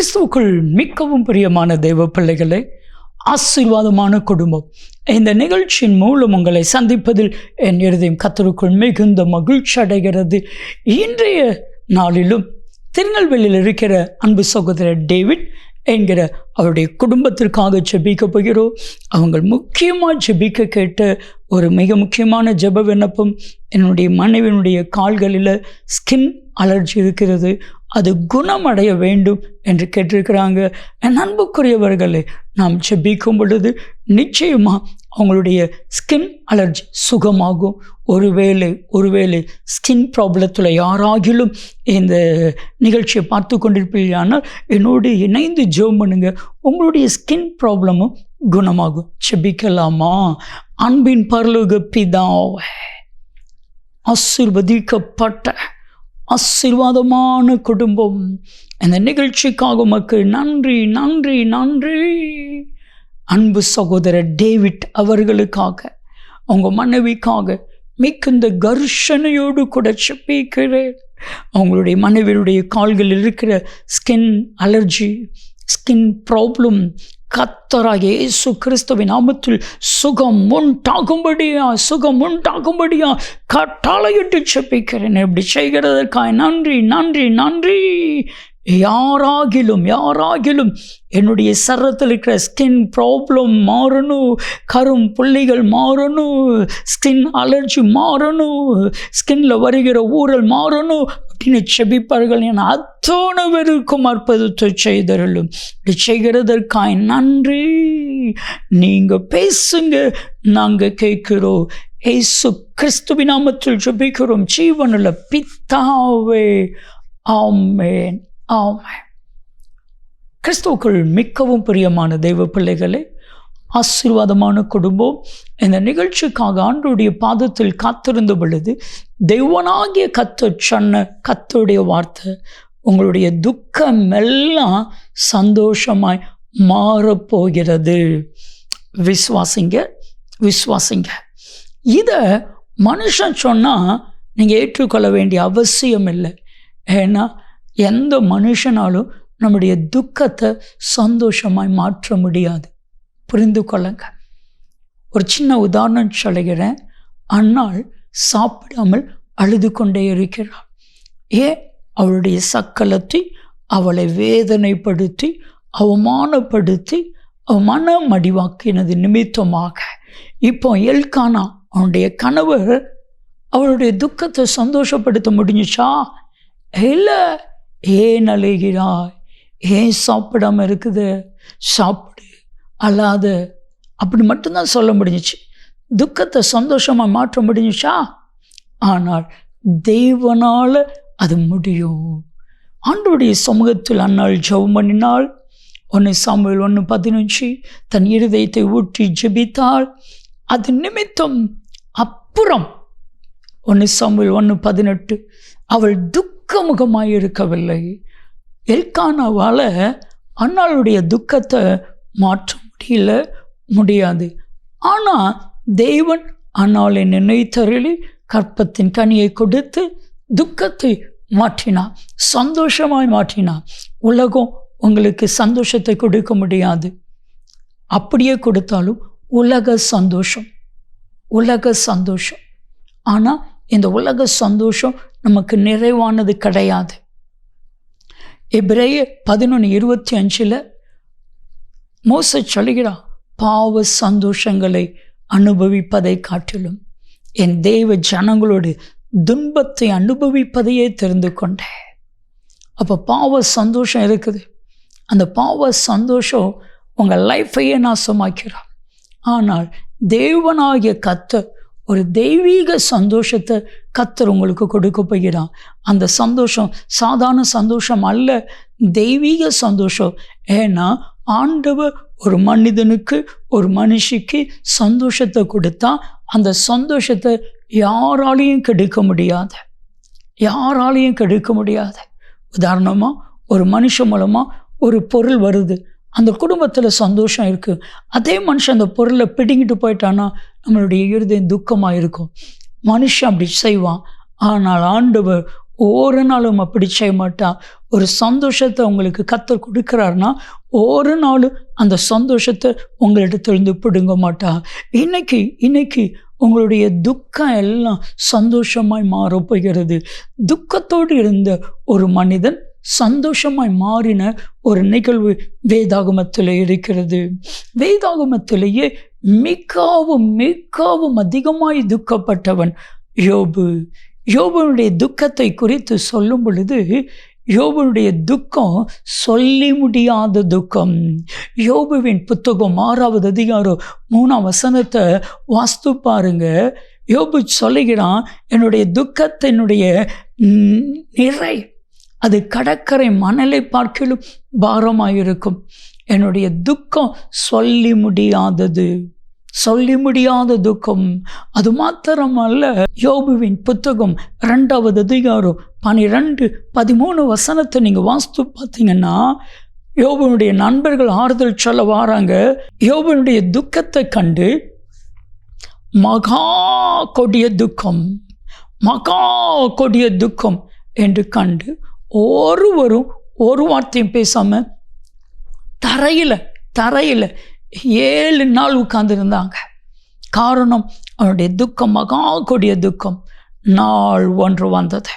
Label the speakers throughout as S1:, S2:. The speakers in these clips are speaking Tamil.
S1: கிறிஸ்துவுக்குள் மிகவும் பிரியமான தெய்வ பிள்ளைகளே, ஆசீர்வாதமான குடும்பம், இந்த நிகழ்ச்சியின் மூலம் உங்களை சந்திப்பதில் என் இருதயம் கர்த்தருக்குள் மிகுந்த மகிழ்ச்சி அடைகிறது. இன்றைய நாளிலும் திருநெல்வேலியில் இருக்கிற அன்பு சகோதரர் டேவிட் என்கிற அவருடைய குடும்பத்திற்காக ஜெபிக்க போகிறோம். அவங்க முக்கியமாக ஜெபிக்க கேட்ட ஒரு மிக முக்கியமான ஜெப விண்ணப்பம், என்னுடைய மனைவியினுடைய கால்களில் ஸ்கின் அலர்ஜி இருக்கிறது, அது குணமடைய வேண்டும் என்று கேட்டிருக்கிறாங்க. என் அன்புக்குரியவர்களே, நாம் ஜெபிக்கும் பொழுது நிச்சயமாக அவங்களுடைய ஸ்கின் அலர்ஜி சுகமாகும். ஒருவேளை ஸ்கின் ப்ராப்ளத்தில் யாராகிலும் இந்த நிகழ்ச்சியை பார்த்து கொண்டிருப்பீங்கன்னா என்னோடு இணைந்து ஜெபம் பண்ணுங்க, உங்களுடைய ஸ்கின் ப்ராப்ளமும் குணமாகும். ஜெபிக்கலாமா? அன்பின் பரலோக பிதாவே, ஆசீர்வதிக்கப்பட்ட ஆசீர்வாதமான குடும்பம், இந்த நிகழ்ச்சிக்காக உமக்கு நன்றி நன்றி நன்றி. அன்பு சகோதரர் டேவிட் அவர்களுக்காக, அவங்க மனைவிக்காக மிகுந்த கர்ஷனையோடு கூட செபிக்கிறேன். அவங்களுடைய மனைவியுடைய கால்களில் இருக்கிற ஸ்கின் அலர்ஜி, ஸ்கின் ப்ராப்ளம், கர்த்தராகிய இயேசு கிறிஸ்துவின் நாமத்தில் சுகம் உண்டாகும்படியா கட்டளையிட்டு செபிக்கிறேன். இப்படி செய்கிறதற்காக நன்றி நன்றி நன்றி. யாராகிலும் என்னுடைய சரத்தில் இருக்கிற ஸ்கின் ப்ராப்ளம் மாறணும், கரும் புள்ளிகள் மாறணும், ஸ்கின் அலர்ஜி மாறணும், ஸ்கின்ல வருகிற ஊரல் மாறணும் அப்படின்னு செபிப்பார்கள். என அத்தனை பேருக்கும் அற்புதத்தை செய்தருளும். இப்படி செய்கிறதற்காய் நன்றி. நீங்க பேசுங்க, நாங்க கேட்கிறோம். இயேசு கிறிஸ்துவின் நாமத்தில் ஜெபிக்கிறோம் ஜீவனுள்ள பிதாவே, ஆமென் ஆமென். கிறிஸ்துவுக்குள் மிகவும் பிரியமான தெய்வ பிள்ளைகளே, ஆசீர்வாதமான குடும்பம், இந்த நிகழ்ச்சிக்காக ஆண்டவருடைய பாதத்தில் காத்திருந்த பொழுது தெய்வனாகிய கர்த்தர் சொன்ன கர்த்தருடைய வார்த்தை, உங்களுடைய துக்கம் எல்லாம் சந்தோஷமாய் மாறப்போகிறது. விசுவாசிங்க. இதை மனுஷன் சொன்னால் நீங்கள் ஏற்றுக்கொள்ள வேண்டிய அவசியம் இல்லை. ஏன்னா எந்த மனுஷனாலும் நம்முடைய துக்கத்தை சந்தோஷமாய் மாற்ற முடியாது. புரிந்து கொள்ளுங்க. ஒரு சின்ன உதாரணம் சொல்கிறேன். அன்னாள் சாப்பிடாமல் அழுது கொண்டே இருக்கிறாள். அவளுடைய சக்கலத்தை அவளை வேதனைப்படுத்தி அவமானப்படுத்தி மனமடிவாக்கினது நிமித்தமாக இப்போ எல்கானா அவனுடைய கணவர் அவளுடைய துக்கத்தை சந்தோஷப்படுத்த முடிஞ்சுச்சா? இல்லை. ஏன் அழுகிறாய்? ஏன் சாப்பிடாம இருக்குது? சாப்பிடு, அழாத, அப்படி மட்டும்தான் சொல்ல முடிஞ்சிச்சு. துக்கத்தை சந்தோஷமாக மாற்ற முடிஞ்சிச்சா? ஆனால் தெய்வனால அது முடியும். ஆண்டவருடைய சமூகத்தில் அன்னாள் ஜெபம் பண்ணினாள். 1 சாமுவேல் 1:15 தன் இருதயத்தை ஊற்றி ஜெபித்தாள். அது நிமித்தம் அப்புறம் 1 சாமுவேல் 1:18 அவள் துக்கமுகமாய் இருக்கவில்லை. எல்கானாவால் அன்னாளுடைய துக்கத்தை மாற்ற முடியாது. ஆனால் தேவன் அன்னாளை நினைத்தருளி கற்பத்தின் கனியை கொடுத்து துக்கத்தை மாற்றினார், சந்தோஷமாய் மாற்றினார். உலகம் உங்களுக்கு சந்தோஷத்தை கொடுக்க முடியாது. அப்படியே கொடுத்தாலும் உலக சந்தோஷம். ஆனால் இந்த உலக சந்தோஷம் நமக்கு நிறைவானது கிடையாது. எபிரேயர் 11:25 மோசே சொல்கிறார், பாவ சந்தோஷங்களை அனுபவிப்பதை காட்டிலும் என் தேவ ஜனங்களோடு துன்பத்தை அனுபவிப்பதையே தெரிந்து கொண்டேன். அப்போ பாவ சந்தோஷம் இருக்குது. அந்த பாவ சந்தோஷம் உங்கள் லைஃபையே நாசமாக்கிறார். ஆனால் தேவனாகிய கர்த்தர் ஒரு தெய்வீக சந்தோஷத்தை கர்த்தர் உங்களுக்கு கொடுக்க போகிறான். அந்த சந்தோஷம் சாதாரண சந்தோஷம் அல்ல, தெய்வீக சந்தோஷம். ஏன்னா ஆண்டவர் ஒரு மனிதனுக்கு ஒரு மனுஷிக்கு சந்தோஷத்தை கொடுத்தா அந்த சந்தோஷத்தை யாராலையும் கெடுக்க முடியாது. உதாரணமாக ஒரு மனுஷன் மூலமாக ஒரு பொருள் வருது, அந்த குடும்பத்தில் சந்தோஷம் இருக்குது. அதே மனுஷன் அந்த பொருளை பிடிங்கிட்டு போயிட்டான்னா நம்மளுடைய இருதயம் துக்கமாக இருக்கும். மனுஷன் அப்படி செய்வான். ஆனால் ஆண்டவர் ஒரு நாளும் அப்படி செய்ய மாட்டான். ஒரு சந்தோஷத்தை உங்களுக்கு கர்த்தர் கொடுக்குறாருன்னா ஒரு நாளும் அந்த சந்தோஷத்தை உங்களிடத்திலிருந்து பிடுங்க மாட்டா. இன்னைக்கு உங்களுடைய துக்கம் எல்லாம் சந்தோஷமாய் மாறப்போகிறது. துக்கத்தோடு இருந்த ஒரு மனிதன் சந்தோஷமாய் மாறின ஒரு நிகழ்வு வேதாகமத்தில் இருக்கிறது. வேதாகமத்திலேயே மிகவும் அதிகமாய் துக்கப்பட்டவன் யோபு. யோபுனுடைய துக்கத்தை குறித்து சொல்லும் பொழுது யோபுனுடைய துக்கம் சொல்லி முடியாத துக்கம். யோபுவின் புத்தகம் 6வது அதிகாரம் 3ஆம் வசனத்தை வாஸ்து பாருங்க. யோபு சொல்லுகிறான், என்னுடைய துக்கத்தினுடைய நிறை அது கடற்கரை மணலை பார்க்கிலும் பாரமாயிருக்கும். என்னுடைய துக்கம் சொல்லி முடியாத துக்கம். அது மாத்திரமல்ல, யோபுவின் புத்தகம் 2வது அதிகாரம் 12-13 வசனத்தை நீங்கள் வாஸ்து பார்த்தீங்கன்னா, யோபுனுடைய நண்பர்கள் ஆறுதல் சொல்ல வாராங்க. யோபுனுடைய துக்கத்தை கண்டு மகா கொடிய துக்கம் என்று கண்டு ஒருவரும் ஒரு வார்த்தையும் பேசாம தரையில் 7 நாள் உட்கார்ந்துருந்தாங்க. காரணம், அவனுடைய துக்கம் மகா கொடிய துக்கம். நாள் ஒன்று வந்தது.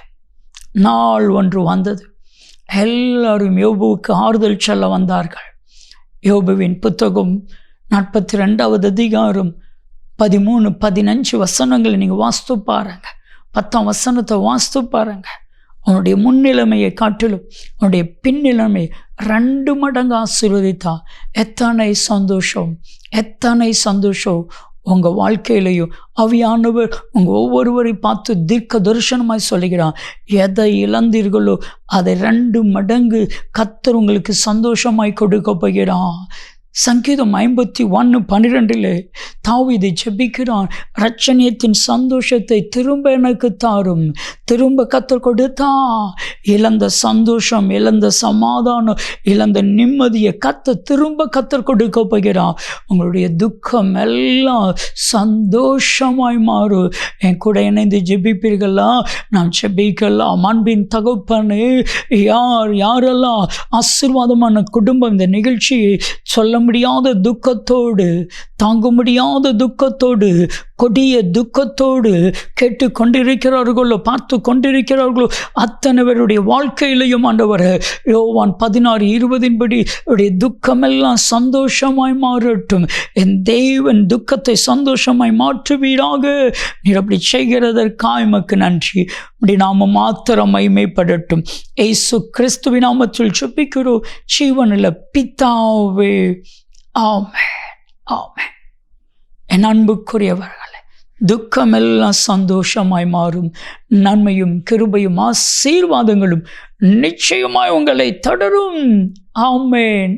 S1: எல்லாரும் யோபுவுக்கு ஆறுதல் சொல்ல வந்தார்கள். யோபுவின் புத்தகம் 42வது அதிகாரம் 13-15 வசனங்களை நீங்கள் வாஸ்து பாருங்க. 10ஆம் வசனத்தை வாஸ்து பாருங்க. அவனுடைய முன்னிலைமையை காட்டிலும் அவனுடைய பின்னிலைமை 2 மடங்கு ஆசீர்வதித்தா. எத்தனை சந்தோஷம் உங்கள் வாழ்க்கையிலையும் ஆவியானவர் உங்கள் ஒவ்வொருவரை பார்த்து தீர்க்க தரிசனமாய் சொல்லுகிறான். எதை இழந்தீர்களோ அதை 2 மடங்கு கர்த்தர் உங்களுக்கு சந்தோஷமாய் கொடுக்க போகிறான். சங்கீதம் 51:12 தாவீது ஜெபிக்கிறான், இரட்சணியத்தின் சந்தோஷத்தை திரும்ப எனக்கு தாரும். திரும்ப கர்த்தர் கொடுத்தா. இழந்த சந்தோஷம், இழந்த சமாதானம், இழந்த நிம்மதியை கர்த்தர் கொடுக்க போகிறான். உங்களுடைய துக்கம் எல்லாம் சந்தோஷமாய் மாறும். என் கூட இணைந்து ஜெபிப்பீர்களா? நாம் ஜெபிக்கலாம். அன்பின் தகப்பனே, யாரெல்லாம் ஆசீர்வாதமான குடும்பம் இந்த நிகழ்ச்சியை சொல்ல முடியாத துக்கத்தோடு, தாங்க முடியாத துக்கத்தோடு, கொடிய துக்கத்தோடு கேட்டு கொண்டிருக்கிறார்களோ, பார்த்து கொண்டிருக்கிறார்களோ, அத்தனை பேருடைய வாழ்க்கையிலையும் ஆண்டவர் யோவான் 16:20 படி துக்கமெல்லாம் சந்தோஷமாய் மாறட்டும். என் தேவன் துக்கத்தை சந்தோஷமாய் மாற்றுவீராக. நீர் அப்படி செய்கிறதற்காக எமக்கு நன்றி. அப்படி நாம மாத்திரம் மகிமைப்படட்டும். இயேசு கிறிஸ்துவின் நாமத்தில் ஜெபிக்கிறோம் ஜீவனுள்ள பிதாவே, ஆமென். என் அன்புக்குரியவர்களே, துக்கமெல்லாம் சந்தோஷமாய் மாறும். நன்மையும் கிருபையும் ஆசீர்வாதங்களும் நிச்சயமாய் உங்களை தொடரும். ஆமென்.